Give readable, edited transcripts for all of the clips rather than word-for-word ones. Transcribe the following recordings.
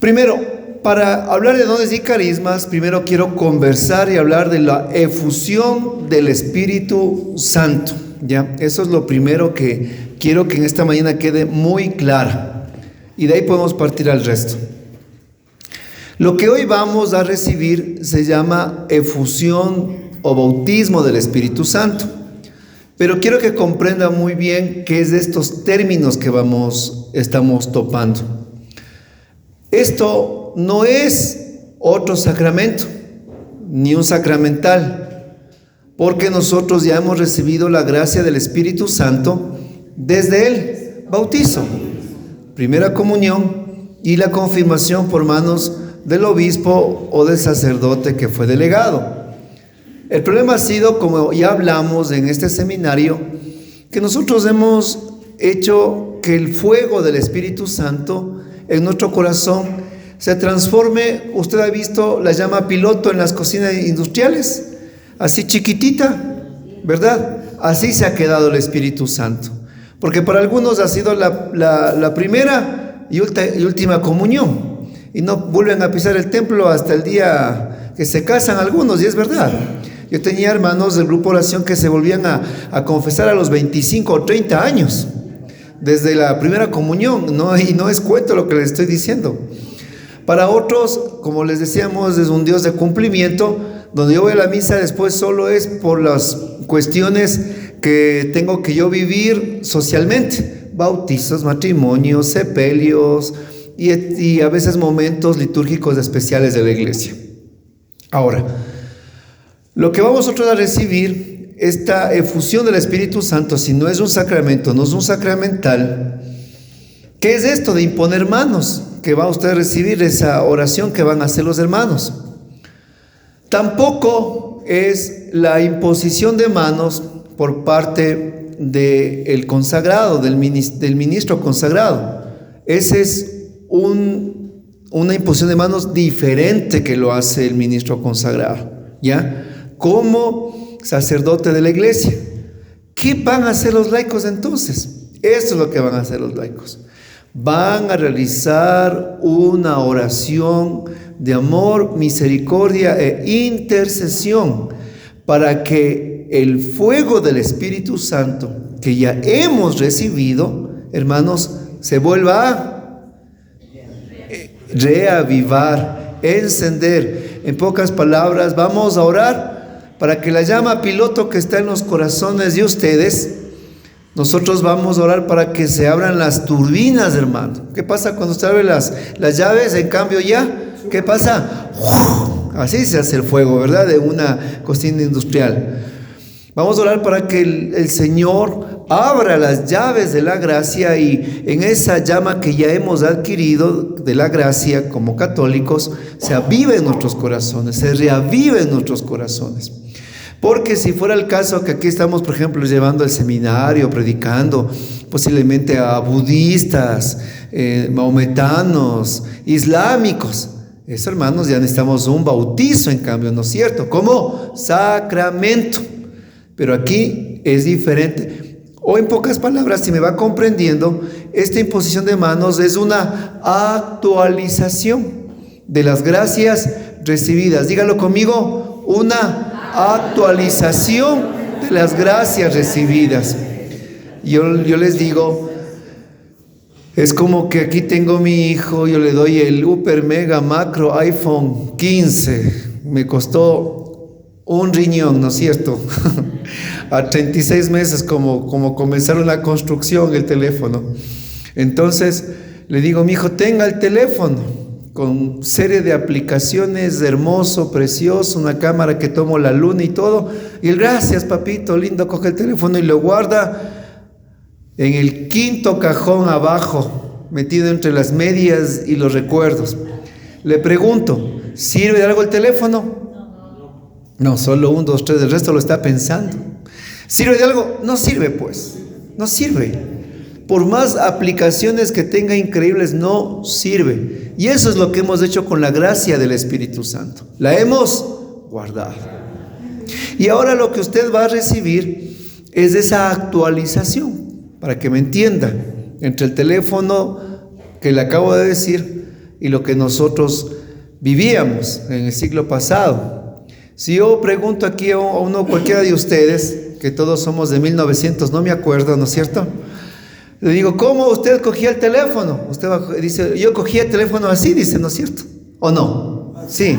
Primero, para hablar de dones y carismas, primero quiero conversar y hablar de la efusión del Espíritu Santo. ¿Ya? Eso es lo primero que quiero que en esta mañana quede muy clara. Y de ahí podemos partir al resto. Lo que hoy vamos a recibir se llama efusión o bautismo del Espíritu Santo. Pero quiero que comprendan muy bien qué es de estos términos que estamos topando. Esto no es otro sacramento, ni un sacramental, porque nosotros ya hemos recibido la gracia del Espíritu Santo desde el bautizo, primera comunión y la confirmación por manos del obispo o del sacerdote que fue delegado. El problema ha sido, como ya hablamos en este seminario, que nosotros hemos hecho que el fuego del Espíritu Santo en nuestro corazón se transforme. Usted ha visto la llama piloto en las cocinas industriales, así chiquitita, ¿verdad? Así se ha quedado el Espíritu Santo, porque para algunos ha sido la primera y última comunión, y no vuelven a pisar el templo hasta el día que se casan algunos, y es verdad. Yo tenía hermanos del grupo oración que se volvían a confesar a los 25 o 30 años, desde la primera comunión, ¿no? Y no es cuento lo que les estoy diciendo. Para otros, como les decíamos, es un Dios de cumplimiento, donde yo voy a la misa después solo es por las cuestiones que tengo que yo vivir socialmente, bautizos, matrimonios, sepelios y a veces momentos litúrgicos especiales de la iglesia. Ahora, lo que vamos nosotros a recibir, esta efusión del Espíritu Santo, si no es un sacramento, no es un sacramental, ¿qué es esto de imponer manos? Que va usted a recibir esa oración que van a hacer los hermanos. Tampoco es la imposición de manos por parte del consagrado, del ministro consagrado. Esa es una imposición de manos diferente que lo hace el ministro consagrado, ¿ya? Como sacerdote de la iglesia. ¿Qué van a hacer los laicos entonces? Esto es lo que van a hacer los laicos. Van a realizar una oración de amor, misericordia e intercesión para que el fuego del Espíritu Santo que ya hemos recibido, hermanos, se vuelva a reavivar, encender. En pocas palabras, vamos a orar para que la llama piloto que está en los corazones de ustedes, nosotros vamos a orar para que se abran las turbinas, hermano. ¿Qué pasa cuando se abren las llaves? En cambio ya, ¿qué pasa? Así se hace el fuego, ¿verdad? De una cocina industrial. Vamos a orar para que el Señor abra las llaves de la gracia y en esa llama que ya hemos adquirido de la gracia como católicos, se avive en nuestros corazones, se reavive en nuestros corazones. Porque si fuera el caso que aquí estamos, por ejemplo, llevando el seminario, predicando posiblemente a budistas, mahometanos, islámicos, eso, hermanos, ya necesitamos un bautizo, en cambio, ¿no es cierto? Como sacramento. Pero aquí es diferente. O en pocas palabras, si me va comprendiendo, esta imposición de manos es una actualización de las gracias recibidas. Dígalo conmigo, una actualización de las gracias recibidas. Yo les digo, es como que aquí tengo mi hijo, yo le doy el Super Mega Macro iPhone 15, me costó un riñón, ¿no es cierto? A 36 meses como comenzaron la construcción el teléfono. Entonces le digo, mi hijo, tenga el teléfono con serie de aplicaciones, hermoso, precioso, una cámara que tomo la luna y todo. Y él, gracias papito, lindo, coge el teléfono y lo guarda en el quinto cajón abajo, metido entre las medias y los recuerdos. Le pregunto, ¿sirve de algo el teléfono? No, solo 1, 2, 3, el resto lo está pensando. ¿Sirve de algo? No sirve, pues, no sirve. Por más aplicaciones que tenga increíbles, no sirve. Y eso es lo que hemos hecho con la gracia del Espíritu Santo. La hemos guardado. Y ahora lo que usted va a recibir es esa actualización, para que me entienda, entre el teléfono que le acabo de decir y lo que nosotros vivíamos en el siglo pasado. Si yo pregunto aquí a uno, cualquiera de ustedes, que todos somos de 1900, no me acuerdo, ¿no es cierto? Le digo, ¿cómo usted cogía el teléfono? Usted dice, yo cogía el teléfono así, dice, ¿no es cierto? ¿O no? Sí.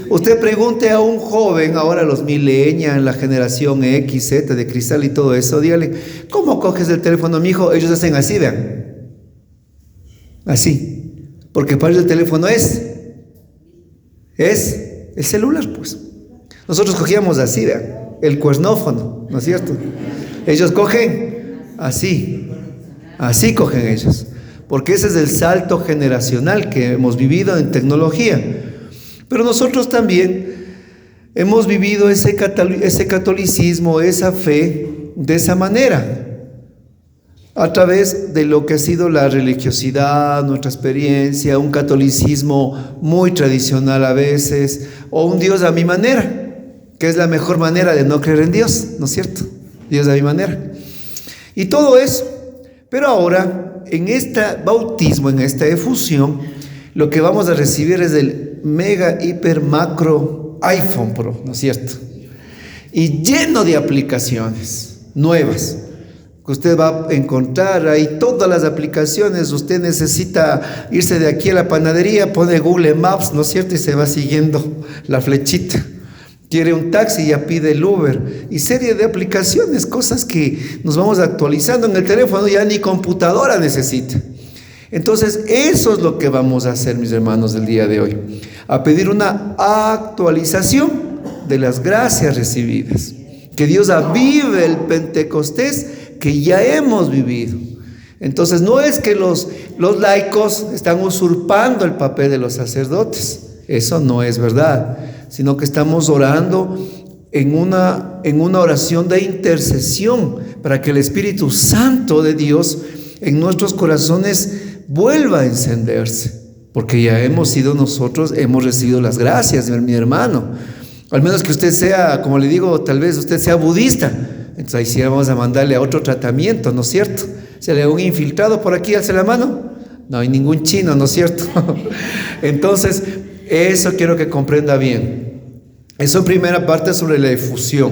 Usted pregunte a un joven, ahora los millennials, la generación X, Z, de cristal y todo eso, dígale, ¿cómo coges el teléfono, mijo? Ellos hacen así, vean. Así. Porque para ellos el teléfono es el celular, pues. Nosotros cogíamos así, vean, el cuernófono, ¿no es cierto? Ellos cogen así. Así cogen ellos. Porque ese es el salto generacional que hemos vivido en tecnología. Pero nosotros también hemos vivido ese catolicismo, esa fe, de esa manera, a través de lo que ha sido la religiosidad, nuestra experiencia, un catolicismo muy tradicional a veces, o un Dios a mi manera, que es la mejor manera de no creer en Dios, ¿no es cierto? Dios a mi manera. Y todo eso. Pero ahora, en este bautismo, en esta efusión, lo que vamos a recibir es el mega, hiper, macro iPhone Pro, ¿no es cierto? Y lleno de aplicaciones nuevas, que usted va a encontrar ahí todas las aplicaciones. Usted necesita irse de aquí a la panadería, pone Google Maps, ¿no es cierto? Y se va siguiendo la flechita. Quiere un taxi, ya pide el Uber, y serie de aplicaciones, cosas que nos vamos actualizando en el teléfono, ya ni computadora necesita. Entonces, eso es lo que vamos a hacer, mis hermanos, del día de hoy, a pedir una actualización de las gracias recibidas, que Dios avive el Pentecostés que ya hemos vivido. Entonces, no es que los laicos están usurpando el papel de los sacerdotes, eso no es verdad, sino que estamos orando en una oración de intercesión para que el Espíritu Santo de Dios en nuestros corazones vuelva a encenderse, porque ya hemos sido nosotros, hemos recibido las gracias, mi hermano. Al menos que usted sea, como le digo, tal vez usted sea budista, entonces ahí sí vamos a mandarle a otro tratamiento, ¿no es cierto? ¿Se le da un infiltrado por aquí, alce la mano? No hay ningún chino, ¿no es cierto? Entonces, eso quiero que comprenda bien. Eso en primera parte sobre la efusión,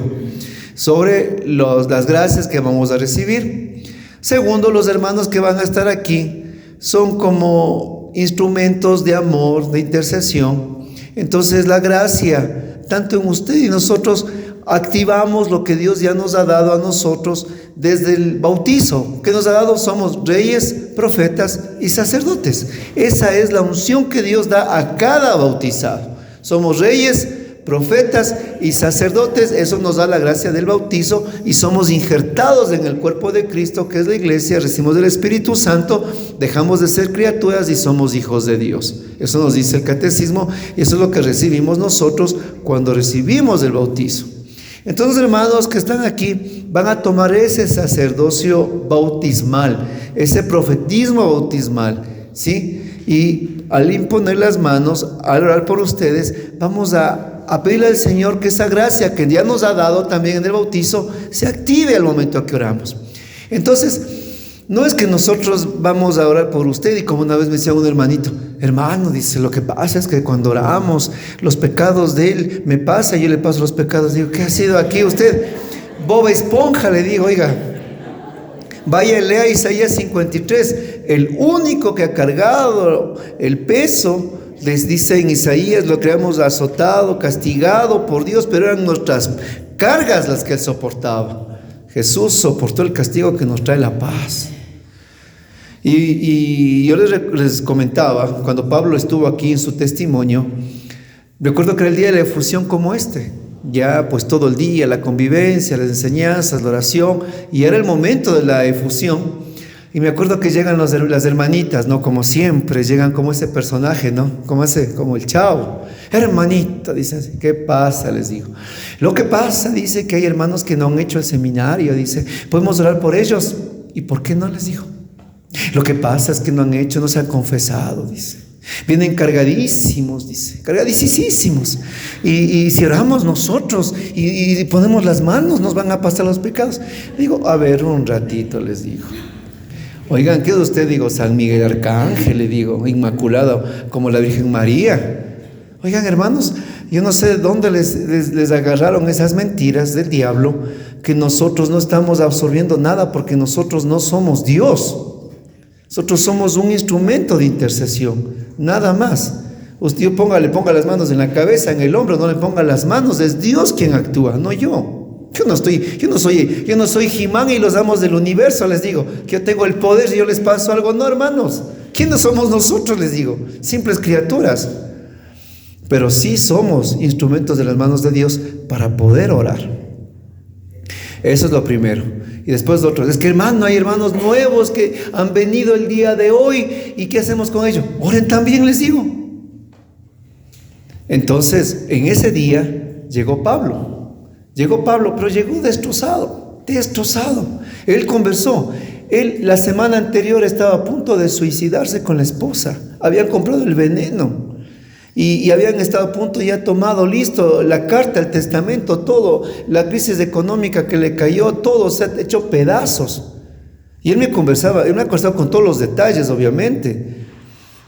sobre las gracias que vamos a recibir. Segundo, los hermanos que van a estar aquí son como instrumentos de amor, de intercesión. Entonces la gracia, tanto en usted y nosotros, activamos lo que Dios ya nos ha dado a nosotros desde el bautizo. Que nos ha dado, somos reyes, profetas y sacerdotes. Esa es la unción que Dios da a cada bautizado. Somos reyes, profetas y sacerdotes. Eso nos da la gracia del bautizo y somos injertados en el cuerpo de Cristo, que es la iglesia. Recibimos el Espíritu Santo, dejamos de ser criaturas y somos hijos de Dios. Eso nos dice el catecismo y eso es lo que recibimos nosotros cuando recibimos el bautizo. Entonces, hermanos que están aquí van a tomar ese sacerdocio bautismal, ese profetismo bautismal, ¿sí? Y al imponer las manos, al orar por ustedes, vamos a pedirle al Señor que esa gracia que ya nos ha dado también en el bautizo se active al momento que oramos. Entonces, no es que nosotros vamos a orar por usted y como una vez me decía un hermano, dice, lo que pasa es que cuando oramos, los pecados de él me pasa y yo le paso los pecados. Digo, ¿qué ha sido aquí usted? Boba Esponja, le digo, oiga, vaya y lea Isaías 53, el único que ha cargado el peso. Les dice en Isaías, lo creamos azotado, castigado por Dios, pero eran nuestras cargas las que él soportaba. Jesús soportó el castigo que nos trae la paz. Y yo les comentaba, cuando Pablo estuvo aquí en su testimonio, recuerdo que era el día de la efusión como este, ya pues todo el día, la convivencia, las enseñanzas, la oración, y era el momento de la efusión. Y me acuerdo que llegan las hermanitas, ¿no? Como siempre, llegan como ese personaje, ¿no? Como el Chavo. Hermanita, dice así, ¿qué pasa? Les digo. Lo que pasa, dice, que hay hermanos que no han hecho el seminario, dice, podemos orar por ellos. ¿Y por qué no? Les digo. Lo que pasa es que no han hecho, no se han confesado, dice. Vienen cargadísimos, dice, cargadísimos. Y si oramos nosotros y ponemos las manos, nos van a pasar los pecados. Digo, a ver, un ratito, les digo. Oigan, ¿qué de usted? Digo, San Miguel Arcángel, le digo, Inmaculado, como la Virgen María. Oigan, hermanos, yo no sé de dónde les agarraron esas mentiras del diablo, que nosotros no estamos absorbiendo nada porque nosotros no somos Dios. Nosotros somos un instrumento de intercesión, nada más. Usted le ponga las manos en la cabeza, en el hombro, no le ponga las manos, es Dios quien actúa, no yo. Yo no soy He-Man y los amos del universo, les digo, que yo tengo el poder y yo les paso algo. No, hermanos, ¿quiénes somos nosotros? Les digo, simples criaturas. Pero sí somos instrumentos de las manos de Dios para poder orar. Eso es lo primero. Y después lo otro, es que hermano, hay hermanos nuevos que han venido el día de hoy, ¿y qué hacemos con ellos? Oren también, les digo. Entonces, en ese día llegó Pablo, pero llegó destrozado. Él conversó. Él la semana anterior estaba a punto de suicidarse con la esposa. Habían comprado el veneno y habían estado a punto, ya tomado, listo, la carta, el testamento, todo, la crisis económica que le cayó, todo se ha hecho pedazos. Y él me ha conversado con todos los detalles, obviamente.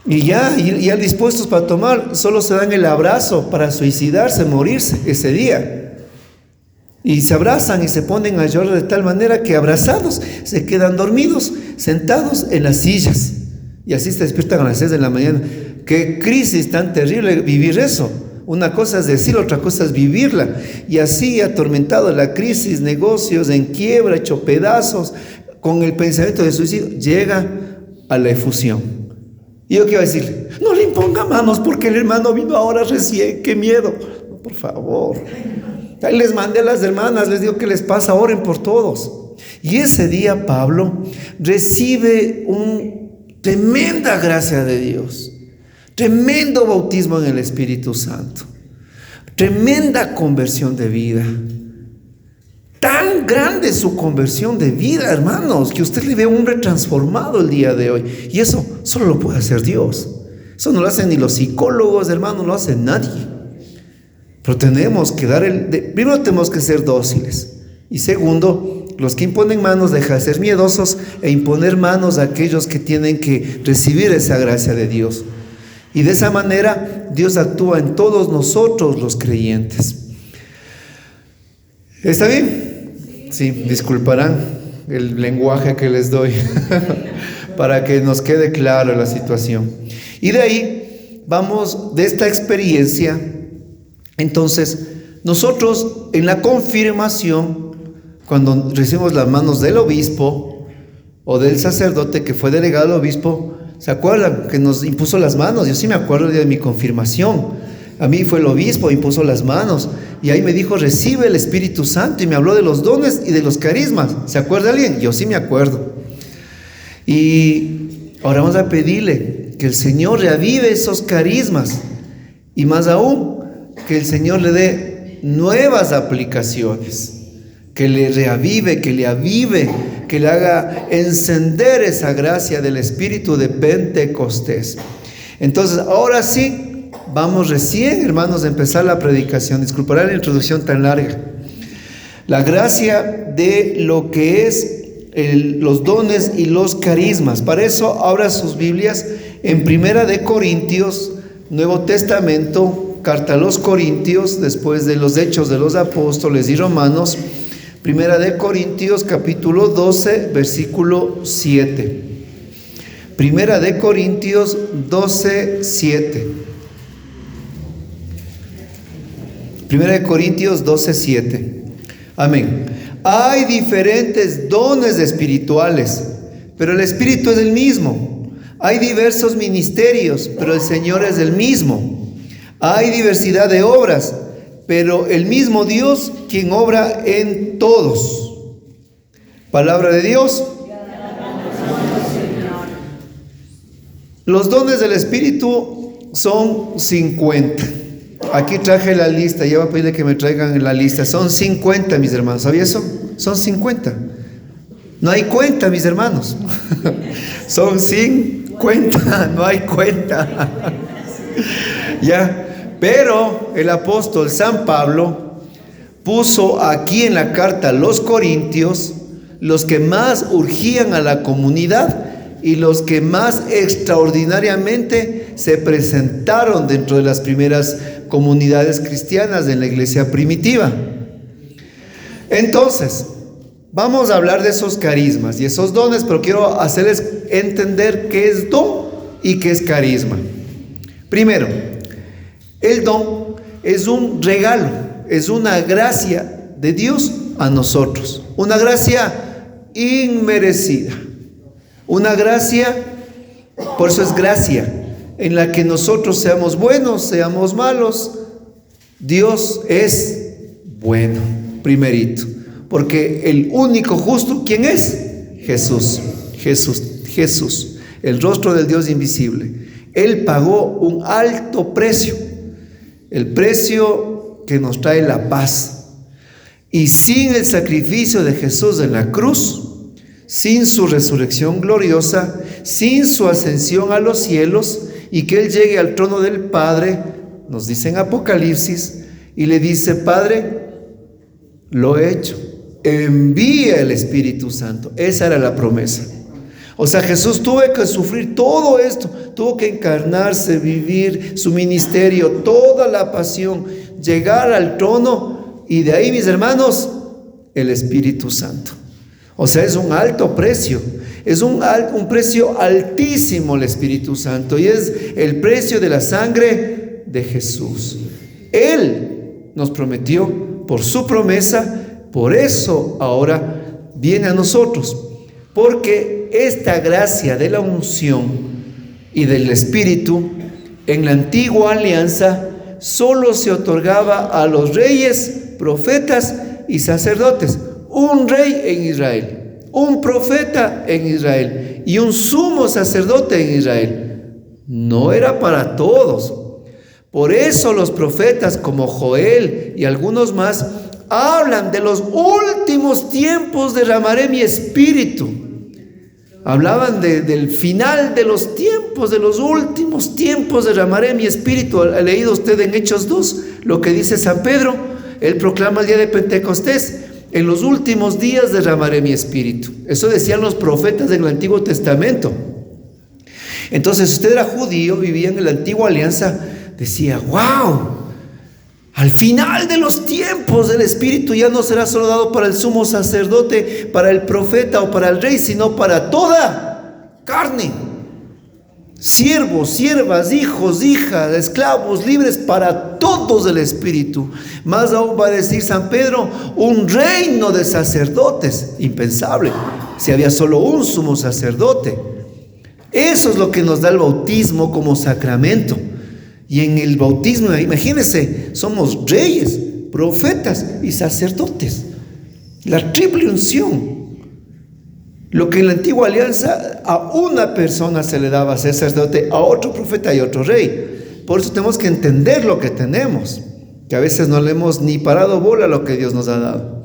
Y ya dispuestos para tomar, solo se dan el abrazo para suicidarse, morirse ese día. Y se abrazan y se ponen a llorar de tal manera que abrazados se quedan dormidos, sentados en las sillas. Y así se despiertan a las 6 de la mañana. Qué crisis tan terrible vivir eso. Una cosa es decir, otra cosa es vivirla. Y así, atormentado la crisis, negocios en quiebra, hecho pedazos, con el pensamiento de suicidio, llega a la efusión. ¿Y yo qué iba a decirle? No le imponga manos porque el hermano vino ahora recién, qué miedo. Por favor. Ahí les mandé a las hermanas, les digo, ¿qué les pasa? Oren por todos. Y ese día Pablo recibe una tremenda gracia de Dios, tremendo bautismo en el Espíritu Santo, tremenda conversión de vida. Tan grande su conversión de vida, hermanos, que usted le ve un hombre transformado el día de hoy. Y eso solo lo puede hacer Dios. Eso no lo hacen ni los psicólogos, hermanos, no lo hace nadie. Pero tenemos que primero tenemos que ser dóciles. Y segundo, los que imponen manos dejan de ser miedosos e imponer manos a aquellos que tienen que recibir esa gracia de Dios. Y de esa manera Dios actúa en todos nosotros los creyentes. ¿Está bien? Sí, disculparán el lenguaje que les doy para que nos quede claro la situación. Y de ahí vamos, de esta experiencia. Entonces, nosotros en la confirmación, cuando recibimos las manos del obispo o del sacerdote que fue delegado al obispo, ¿se acuerdan que nos impuso las manos? Yo sí me acuerdo el día de mi confirmación. A mí fue el obispo, impuso las manos y ahí me dijo, recibe el Espíritu Santo, y me habló de los dones y de los carismas. ¿Se acuerda alguien? Yo sí me acuerdo. Y ahora vamos a pedirle que el Señor reavive esos carismas y más aún, que el Señor le dé nuevas aplicaciones, que le reavive, que le avive, que le haga encender esa gracia del Espíritu de Pentecostés. Entonces, ahora sí, vamos recién, hermanos, a empezar la predicación. Disculparán la introducción tan larga. La gracia de lo que es los dones y los carismas. Para eso, abra sus Biblias en Primera de Corintios, Nuevo Testamento, carta a los Corintios, después de los Hechos de los Apóstoles y Romanos. Primera de Corintios, capítulo 12, versículo 7. Primera de Corintios 12, 7. Primera de Corintios 12, 7. Amén. Hay diferentes dones espirituales, pero el Espíritu es el mismo. Hay diversos ministerios, pero el Señor es el mismo. Hay diversidad de obras, pero el mismo Dios quien obra en todos. Palabra de Dios. Los dones del Espíritu son 50. Aquí traje la lista, ya voy a pedirle que me traigan la lista. Son 50, mis hermanos. ¿Sabía eso? Son 50. No hay cuenta, mis hermanos. Son 50, no hay cuenta. Ya. Pero el apóstol San Pablo puso aquí en la carta a los Corintios los que más urgían a la comunidad y los que más extraordinariamente se presentaron dentro de las primeras comunidades cristianas de la iglesia primitiva. Entonces, vamos a hablar de esos carismas y esos dones, pero quiero hacerles entender qué es don y qué es carisma. Primero, el don es un regalo, es una gracia de Dios a nosotros, una gracia inmerecida, una gracia, por eso es gracia, en la que nosotros seamos buenos, seamos malos, Dios es bueno, primerito, porque el único justo, ¿quién es? Jesús, el rostro del Dios invisible. Él pagó un alto precio, el precio que nos trae la paz. Y sin el sacrificio de Jesús en la cruz, sin su resurrección gloriosa, sin su ascensión a los cielos y que Él llegue al trono del Padre, nos dice en Apocalipsis, y le dice: Padre, lo he hecho, envía el Espíritu Santo. Esa era la promesa. O sea, Jesús tuvo que sufrir todo esto, tuvo que encarnarse, vivir su ministerio, toda la pasión, llegar al trono, y de ahí, mis hermanos, el Espíritu Santo. O sea, es un alto precio, es un precio altísimo el Espíritu Santo, y es el precio de la sangre de Jesús. Él nos prometió por su promesa, por eso ahora viene a nosotros, porque esta gracia de la unción y del Espíritu en la antigua alianza solo se otorgaba a los reyes, profetas y sacerdotes. Un rey en Israel, un profeta en Israel y un sumo sacerdote en Israel. No era para todos. Por eso los profetas como Joel y algunos más hablan de los últimos tiempos, derramaré mi espíritu. Hablaban del final de los tiempos, de los últimos tiempos, derramaré mi espíritu. ¿Ha leído usted en Hechos 2 lo que dice San Pedro? Él proclama el día de Pentecostés: en los últimos días derramaré mi espíritu. Eso decían los profetas del Antiguo Testamento. Entonces, si usted era judío, vivía en la antigua alianza, decía: wow, al final de los tiempos el Espíritu ya no será solo dado para el sumo sacerdote, para el profeta o para el rey, sino para toda carne. Siervos, siervas, hijos, hijas, esclavos, libres, para todos el Espíritu. Más aún va a decir San Pedro: un reino de sacerdotes. Impensable, si había solo un sumo sacerdote. Eso es lo que nos da el bautismo como sacramento. Y en el bautismo, imagínense, somos reyes, profetas y sacerdotes. La triple unción. Lo que en la antigua alianza a una persona se le daba ser sacerdote, a otro profeta y a otro rey. Por eso tenemos que entender lo que tenemos, que a veces no le hemos ni parado bola a lo que Dios nos ha dado.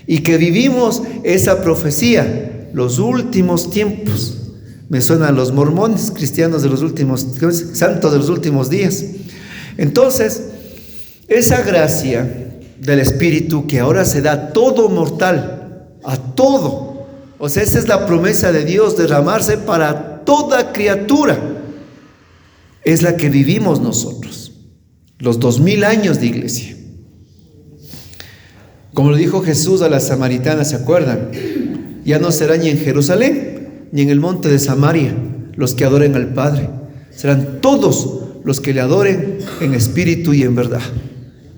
Y que vivimos esa profecía, los últimos tiempos. Me suenan los mormones, cristianos de los últimos, santos de los últimos días. Entonces, esa gracia del Espíritu que ahora se da a todo mortal, a todo. O sea, esa es la promesa de Dios, derramarse para toda criatura. Es la que vivimos nosotros, los 2000 años de iglesia. Como lo dijo Jesús a la samaritana, ¿se acuerdan? Ya no será ni en Jerusalén ni en el monte de Samaria los que adoren al Padre. Serán todos los que le adoren en espíritu y en verdad.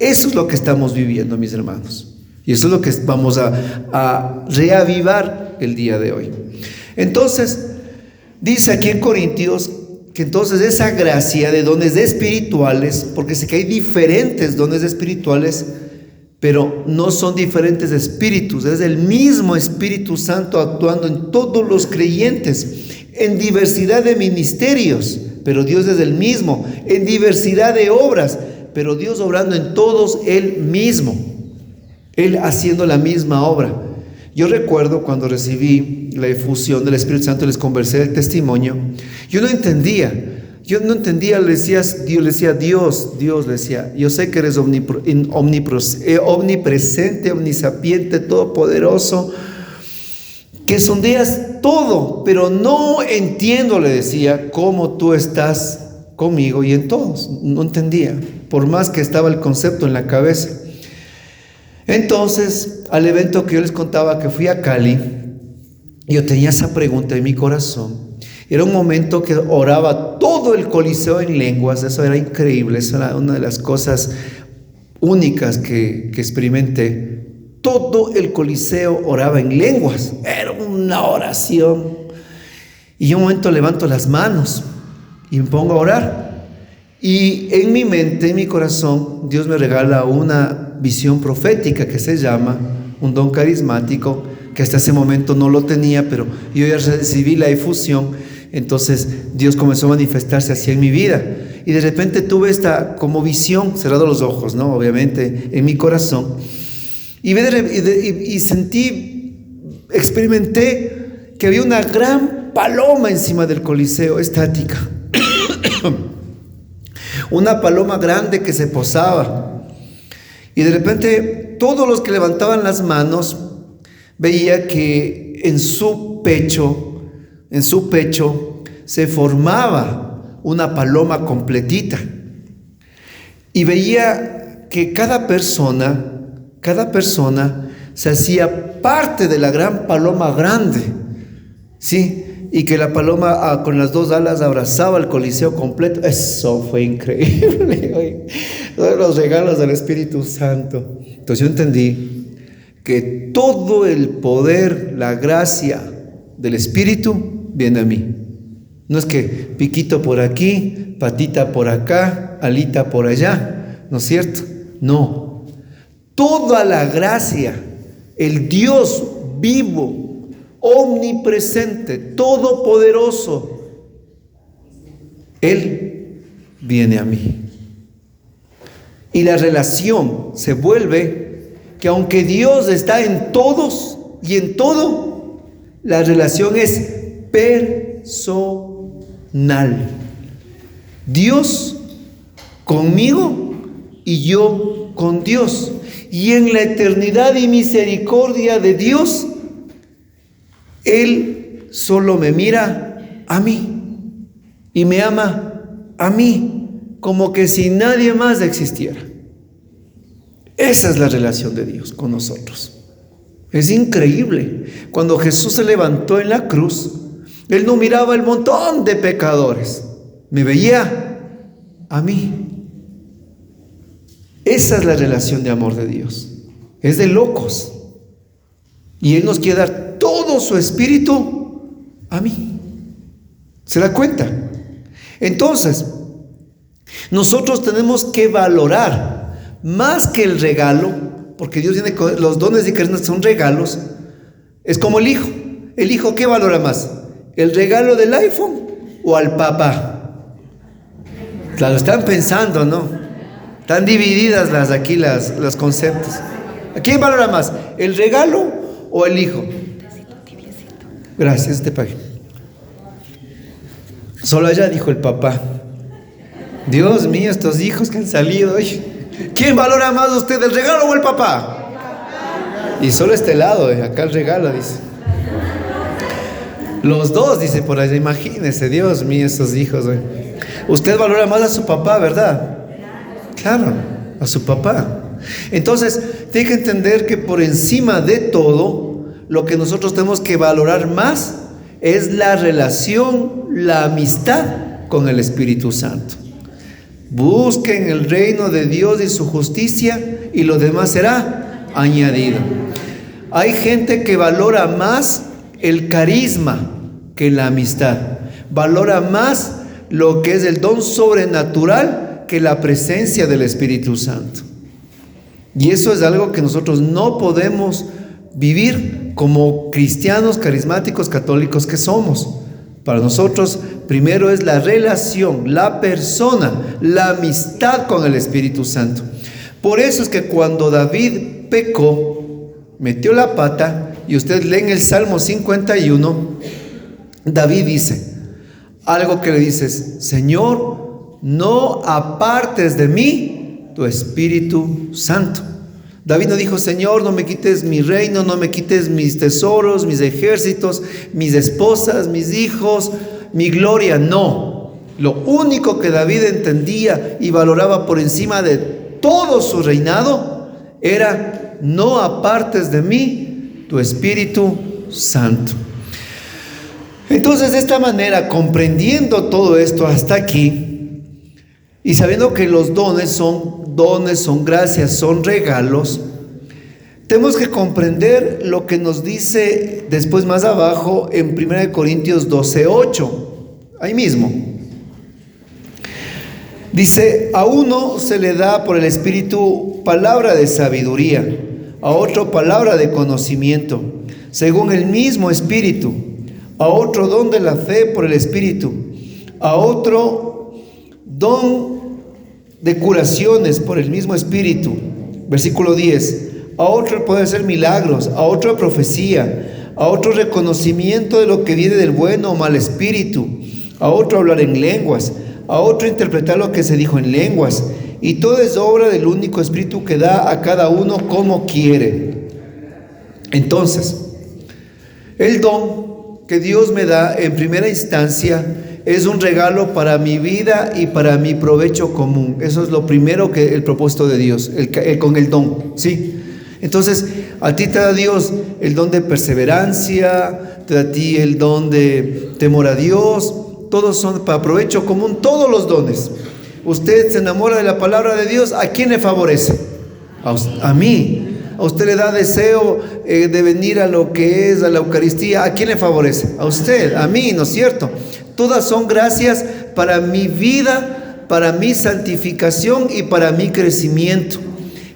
Eso es lo que estamos viviendo, mis hermanos. Y eso es lo que vamos a reavivar el día de hoy. Entonces, dice aquí en Corintios que entonces esa gracia de dones espirituales, porque sé que hay diferentes dones espirituales, pero no son diferentes espíritus, es el mismo Espíritu Santo actuando en todos los creyentes, en diversidad de ministerios, pero Dios es el mismo, en diversidad de obras, pero Dios obrando en todos Él mismo, Él haciendo la misma obra. Yo recuerdo cuando recibí la efusión del Espíritu Santo, les conversé el testimonio, yo no entendía, le decía Dios, le decía: yo sé que eres omnipresente, omnisapiente, todopoderoso, que sondeas todo, pero no entiendo, le decía, cómo tú estás conmigo y en todos. No entendía, por más que estaba el concepto en la cabeza. Entonces, al evento que yo les contaba que fui a Cali, yo tenía esa pregunta en mi corazón. Era un momento que oraba todo el Coliseo en lenguas. Eso era increíble, eso era una de las cosas únicas que experimenté. Todo el Coliseo oraba en lenguas, era una oración. Y yo un momento levanto las manos y me pongo a orar. Y en mi mente, en mi corazón, Dios me regala una visión profética que se llama un don carismático, que hasta ese momento no lo tenía, pero yo ya recibí la efusión. Entonces Dios comenzó a manifestarse así en mi vida. Y de repente tuve esta como visión, cerrado los ojos, ¿no? Obviamente, en mi corazón. Y sentí, experimenté que había una gran paloma encima del Coliseo, estática. Una paloma grande que se posaba. Y de repente todos los que levantaban las manos, veía que en su pecho se formaba una paloma completita. Y veía que cada persona se hacía parte de la gran paloma grande, ¿sí? Y que la paloma con las dos alas abrazaba el Coliseo completo. Eso fue increíble. Todos los regalos del Espíritu Santo. Entonces yo entendí que todo el poder, la gracia del Espíritu viene a mí. No es que piquito por aquí, patita por acá, alita por allá, ¿no es cierto? No. Toda la gracia, el Dios vivo, omnipresente, todopoderoso, Él viene a mí. Y la relación se vuelve que aunque Dios está en todos y en todo, la relación es personal. Dios conmigo y yo con Dios. Y en la eternidad y misericordia de Dios, Él solo me mira a mí y me ama a mí, como que si nadie más existiera. Esa es la relación de Dios con nosotros. Es increíble. Cuando Jesús se levantó en la cruz, Él no miraba el montón de pecadores, me veía a mí. Esa es la relación de amor de Dios. Es de locos. Y Él nos quiere dar todo su espíritu a mí. ¿Se da cuenta? Entonces, nosotros tenemos que valorar más que el regalo, porque Dios tiene los dones y carismas son regalos. Es como el hijo. ¿El hijo qué valora más? ¿El regalo del iPhone o al papá? Claro, están pensando, ¿no? Están divididas los conceptos. ¿A quién valora más? ¿El regalo o el hijo? Gracias, te pagué. Solo allá dijo el papá. Dios mío, estos hijos que han salido. Oye, ¿quién valora más usted, el regalo o el papá? Y solo este lado, acá el regalo, dice. Los dos, dice por allá, imagínese, Dios mío, estos hijos. Usted valora más a su papá, ¿verdad? Claro, a su papá. Entonces, tiene que entender que por encima de todo, lo que nosotros tenemos que valorar más es la relación, la amistad con el Espíritu Santo. Busquen el reino de Dios y su justicia, y lo demás será añadido. Hay gente que valora más el carisma que la amistad. Valora más lo que es el don sobrenatural que la presencia del Espíritu Santo. Y eso es algo que nosotros no podemos vivir como cristianos carismáticos católicos que somos. Para nosotros primero es la relación, la persona, la amistad con el Espíritu Santo. Por eso es que cuando David pecó, metió la pata, y ustedes leen el Salmo 51, David dice algo que le dices: Señor, no apartes de mí tu Espíritu Santo. David no dijo: Señor, no me quites mi reino, no me quites mis tesoros, mis ejércitos, mis esposas, mis hijos, mi gloria. No. Lo único que David entendía y valoraba por encima de todo su reinado era: no apartes de mí tu Espíritu Santo. Entonces, de esta manera, comprendiendo todo esto hasta aquí, y sabiendo que los dones, son gracias, son regalos, tenemos que comprender lo que nos dice después más abajo en 1 Corintios 12:8, ahí mismo. Dice: a uno se le da por el Espíritu palabra de sabiduría, a otro palabra de conocimiento, según el mismo Espíritu, a otro don de la fe por el Espíritu, a otro don de curaciones por el mismo Espíritu. Versículo 10: a otro el poder hacer milagros, a otro profecía, a otro reconocimiento de lo que viene del bueno o mal espíritu, a otro hablar en lenguas, a otro interpretar lo que se dijo en lenguas. Y todo es obra del único Espíritu que da a cada uno como quiere. Entonces, el don que Dios me da en primera instancia es un regalo para mi vida y para mi provecho común. Eso es lo primero, que el propósito de Dios, con el don, ¿sí? Entonces, a ti te da Dios el don de perseverancia, te da a ti el don de temor a Dios. Todos son para provecho común, todos los dones. Usted se enamora de la palabra de Dios, ¿a quién le favorece? A mí. A usted le da deseo de venir a lo que es a la Eucaristía, ¿a quién le favorece? A usted, a mí, ¿no es cierto? Todas son gracias para mi vida, para mi santificación y para mi crecimiento.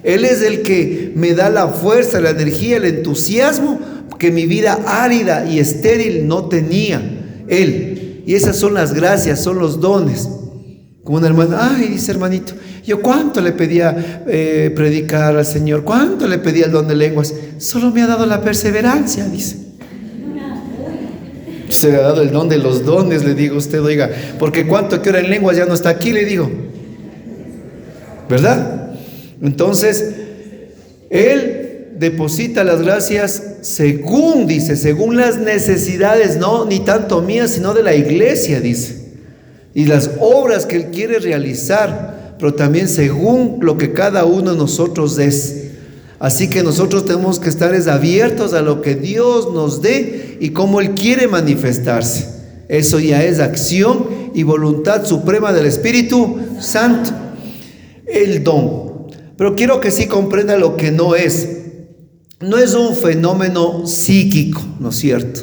Él es el que me da la fuerza, la energía, el entusiasmo que mi vida árida y estéril no tenía. Él. Y esas son las gracias, son los dones. Como una hermana: ay, dice hermanito, yo cuánto le pedía predicar al Señor, cuánto le pedía el don de lenguas, solo me ha dado la perseverancia, dice. Se le ha dado el don de los dones, le digo a usted, oiga, porque cuánto que ora en lenguas ya no está aquí, le digo, ¿verdad? Entonces, Él deposita las gracias según, dice, según las necesidades, no ni tanto mías, sino de la iglesia, dice, y las obras que Él quiere realizar, pero también según lo que cada uno de nosotros es. Así que nosotros tenemos que estar abiertos a lo que Dios nos dé y cómo Él quiere manifestarse. Eso ya es acción y voluntad suprema del Espíritu Santo. El don. Pero quiero que sí comprenda lo que no es. No es un fenómeno psíquico, ¿no es cierto?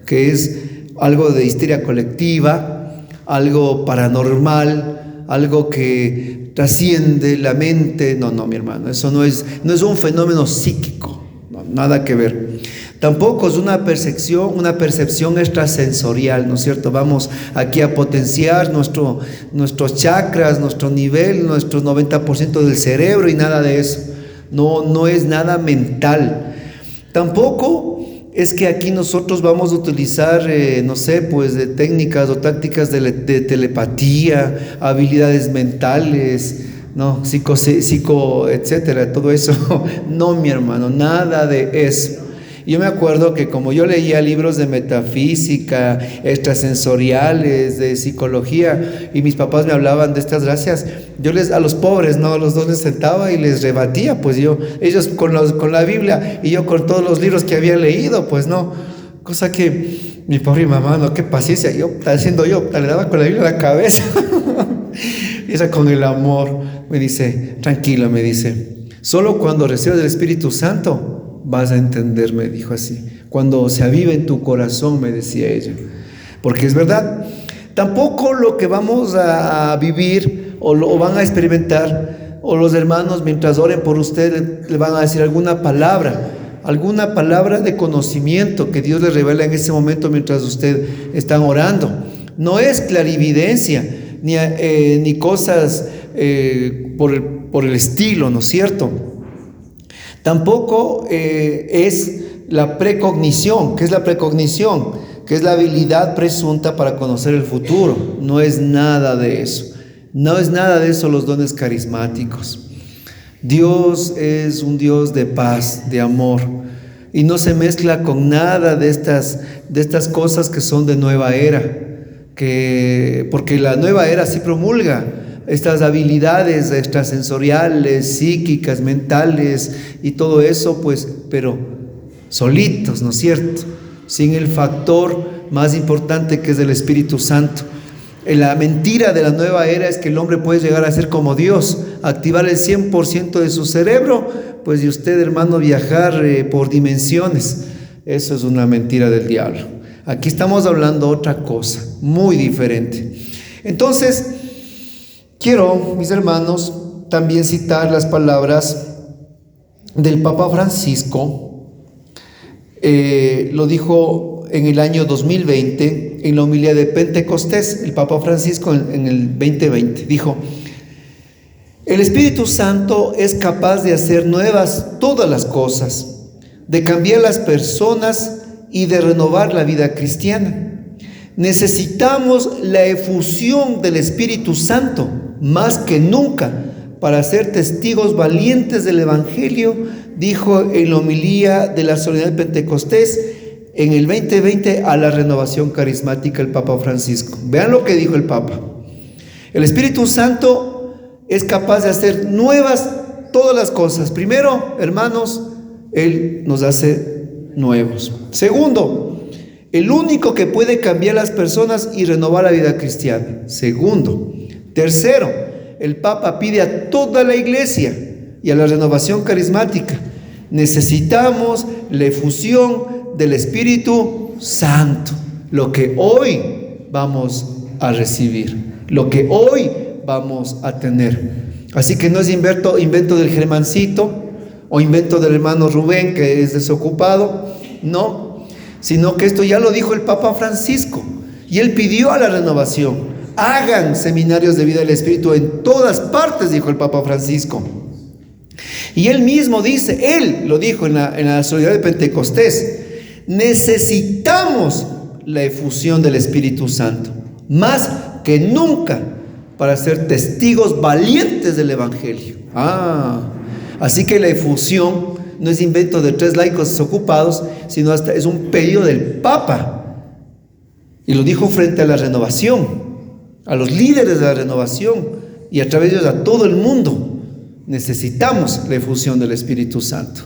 Que es algo de histeria colectiva, algo paranormal, algo que trasciende la mente. No, mi hermano, eso no es un fenómeno psíquico, no, nada que ver. Tampoco es una percepción extrasensorial, ¿no es cierto? Vamos aquí a potenciar nuestros chakras, nuestro nivel, nuestro 90% del cerebro y nada de eso. No es nada mental. Tampoco es que aquí nosotros vamos a utilizar, de técnicas o tácticas de telepatía, habilidades mentales, no, psico, etcétera, todo eso. No, mi hermano, nada de eso. Yo me acuerdo que como yo leía libros de metafísica, extrasensoriales, de psicología, y mis papás me hablaban de estas gracias, yo a los pobres, no, a los dos les sentaba y les rebatía, pues ellos con la Biblia y yo con todos los libros que había leído, pues no, cosa que mi pobre mamá, no, qué paciencia, le daba con la Biblia en la cabeza. Y esa con el amor, me dice, tranquilo, me dice, solo cuando recibas el Espíritu Santo vas a entender, me dijo así. Cuando se avive en tu corazón, me decía ella. Porque es verdad. Tampoco lo que vamos a vivir o van a experimentar, o los hermanos mientras oren por usted le van a decir alguna palabra de conocimiento que Dios le revela en ese momento mientras usted está orando. No es clarividencia ni cosas por el estilo, ¿no es cierto? Tampoco es la precognición. ¿Qué es la precognición? Que es la habilidad presunta para conocer el futuro. No es nada de eso. No es nada de eso los dones carismáticos. Dios es un Dios de paz, de amor, y no se mezcla con nada de estas cosas que son de nueva era, porque la nueva era sí promulga estas habilidades extrasensoriales, psíquicas, mentales y todo eso, pues, pero solitos, ¿no es cierto? Sin el factor más importante que es el Espíritu Santo. La mentira de la nueva era es que el hombre puede llegar a ser como Dios, activar el 100% de su cerebro, pues y usted, hermano, viajar por dimensiones. Eso es una mentira del diablo. Aquí estamos hablando otra cosa, muy diferente. Entonces, quiero, mis hermanos, también citar las palabras del Papa Francisco. Lo dijo en el año 2020, en la homilía de Pentecostés, el Papa Francisco en el 2020, dijo: el Espíritu Santo es capaz de hacer nuevas todas las cosas, de cambiar las personas y de renovar la vida cristiana. Necesitamos la efusión del Espíritu Santo más que nunca para ser testigos valientes del Evangelio, dijo en la homilía de la solemnidad de Pentecostés en el 2020 a la renovación carismática el Papa Francisco. Vean lo que dijo el Papa: el Espíritu Santo es capaz de hacer nuevas todas las cosas. Primero, hermanos, Él nos hace nuevos. Segundo, el único que puede cambiar las personas y renovar la vida cristiana. Segundo. Tercero, el Papa pide a toda la iglesia y a la renovación carismática: necesitamos la efusión del Espíritu Santo, lo que hoy vamos a recibir, lo que hoy vamos a tener. Así que no es invento del Germancito o invento del hermano Rubén, que es desocupado, no, sino que esto ya lo dijo el Papa Francisco, y él pidió a la renovación: hagan seminarios de vida del Espíritu en todas partes, dijo el Papa Francisco. Y él mismo dice, él lo dijo en la solemnidad de Pentecostés: necesitamos la efusión del Espíritu Santo más que nunca para ser testigos valientes del Evangelio. Así que la efusión no es invento de 3 laicos desocupados, sino hasta es un pedido del Papa, y lo dijo frente a la renovación, a los líderes de la renovación, y a través de ellos a todo el mundo. Necesitamos la efusión del Espíritu Santo.